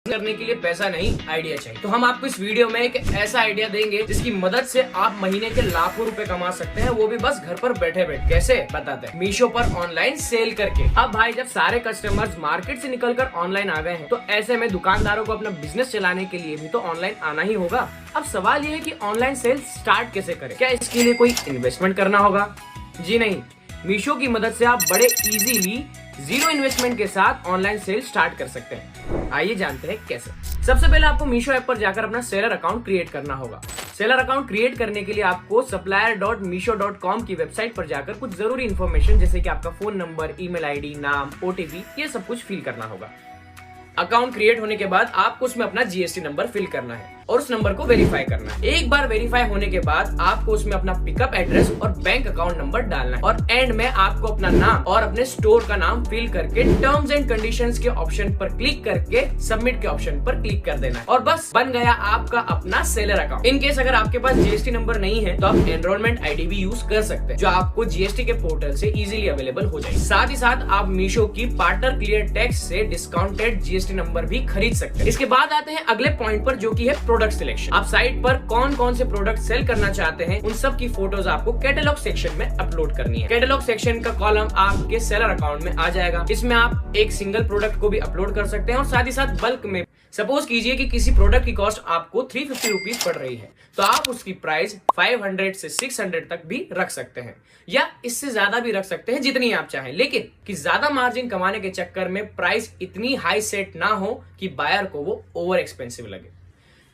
करने के लिए पैसा नहीं, आइडिया चाहिए। तो हम आपको इस वीडियो में एक ऐसा आइडिया देंगे जिसकी मदद से आप महीने के लाखों रुपए कमा सकते हैं, वो भी बस घर पर बैठे बैठे। कैसे बताते हैं, मीशो पर ऑनलाइन सेल करके। अब भाई जब सारे कस्टमर्स मार्केट से निकलकर ऑनलाइन आ गए हैं, तो ऐसे में दुकानदारों को अपना बिजनेस चलाने के लिए भी तो ऑनलाइन आना ही होगा। अब सवाल ये है कि ऑनलाइन सेल स्टार्ट कैसे करें? क्या इसके लिए कोई इन्वेस्टमेंट करना होगा? जी नहीं, मीशो की मदद से आप बड़े इजीली जीरो इन्वेस्टमेंट के साथ ऑनलाइन सेल स्टार्ट कर सकते हैं। आइए जानते हैं कैसे। सबसे पहले आपको मीशो ऐप पर जाकर अपना सेलर अकाउंट क्रिएट करना होगा। सेलर अकाउंट क्रिएट करने के लिए आपको supplier.meesho.com की वेबसाइट पर जाकर कुछ जरूरी इन्फॉर्मेशन जैसे कि आपका फोन नंबर, ईमेल आईडी, नाम, ओटीपी, ये सब कुछ फिल करना होगा। अकाउंट क्रिएट होने के बाद आपको उसमें अपना जीएसटी नंबर फिल करना है और उस नंबर को वेरीफाई करना है। एक बार वेरीफाई होने के बाद आपको उसमें अपना पिकअप एड्रेस और बैंक अकाउंट नंबर डालना है और एंड में आपको अपना नाम और अपने स्टोर का नाम फिल करके टर्म्स एंड कंडीशंस के ऑप्शन पर क्लिक करके सबमिट के ऑप्शन पर क्लिक कर देना है और बस बन गया आपका अपना सेलर अकाउंट। इन केस अगर आपके पास जीएसटी नंबर नहीं है तो आप एनरोलमेंट आईडी भी यूज कर सकते हैं, जो आपको जीएसटी के पोर्टल से इजीली अवेलेबल हो जाएगी। साथ ही साथ आप मीशो की पार्टनर क्लियर टैक्स से डिस्काउंटेड जीएसटी नंबर भी खरीद सकते हैं। इसके बाद आते हैं अगले पॉइंट पर, जो की है प्रोडक्ट सिलेक्शन। आप साइट पर कौन कौन से प्रोडक्ट सेल करना चाहते हैं, उन सब की फोटोज आपको कैटलॉग सेक्शन में अपलोड करनी है। कैटलॉग सेक्शन का कॉलम आपके सेलर अकाउंट में आ जाएगा। इसमें आप एक सिंगल प्रोडक्ट को भी अपलोड कर सकते हैं और साथ ही साथ बल्क में। सपोज कीजिए कि किसी प्रोडक्ट की कॉस्ट आपको 350 रुपीज पड़ रही है, तो आप उसकी प्राइस 500 से 600 तक भी रख सकते हैं या इससे ज्यादा भी रख सकते हैं, जितनी आप चाहें, लेकिन कि ज्यादा मार्जिन कमाने के चक्कर में प्राइस इतनी हाई सेट ना हो कि बायर को वो ओवर एक्सपेंसिव लगे।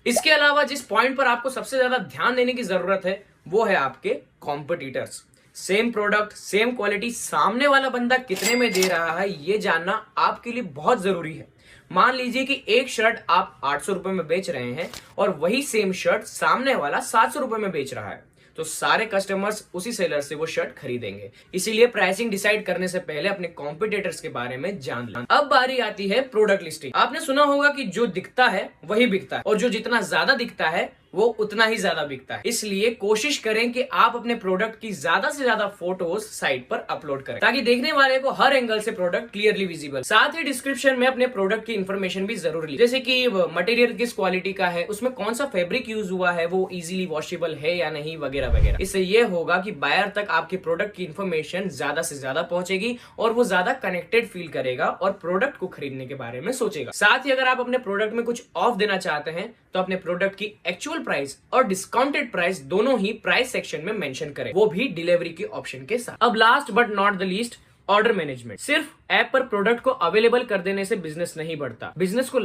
इसके अलावा जिस पॉइंट पर आपको सबसे ज्यादा ध्यान देने की जरूरत है वो है आपके competitors. Same product, same quality, सामने वाला बंदा कितने में दे रहा है ये जानना आपके लिए बहुत जरूरी है। मान लीजिए कि एक शर्ट आप 800 रुपए में बेच रहे हैं और वही सेम शर्ट सामने वाला 700 रुपए में बेच रहा है, तो सारे कस्टमर्स उसी सेलर से वो शर्ट खरीदेंगे। इसीलिए प्राइसिंग डिसाइड करने से पहले अपने कॉम्पिटिटर्स के बारे में जान लें। अब बारी आती है प्रोडक्ट लिस्टिंग। आपने सुना होगा कि जो दिखता है वही बिकता है और जो जितना ज्यादा दिखता है वो उतना ही ज्यादा बिकता है। इसलिए कोशिश करें कि आप अपने प्रोडक्ट की ज्यादा से ज्यादा फोटोज साइट पर अपलोड करें ताकि देखने वाले को हर एंगल से प्रोडक्ट क्लियरली विजिबल। साथ ही डिस्क्रिप्शन में अपने प्रोडक्ट की इंफॉर्मेशन भी जरूर जैसे कि मटेरियल किस क्वालिटी का है, उसमें कौन सा फैब्रिक यूज हुआ है, वो इजीली वॉशेबल है या नहीं, वगैरह वगैरह। इससे ये होगा कि बायर तक आपके प्रोडक्ट की इंफॉर्मेशन ज्यादा से ज्यादा पहुंचेगी और वो ज्यादा कनेक्टेड फील करेगा और प्रोडक्ट को खरीदने के बारे में सोचेगा। साथ ही अगर आप अपने प्रोडक्ट में कुछ ऑफ देना चाहते हैं तो अपने प्रोडक्ट की एक्चुअल प्राइस और डिस्काउंटेड प्राइस दोनों ही प्राइस सेक्शन में मेंशन करें, वो भी डिलीवरी के ऑप्शन के साथ। अब last but not the least, order management. सिर्फ ऐप पर प्रोडक्ट को अवेलेबल कर देने से बिजनेस नहीं बढ़ता। बिजनेस को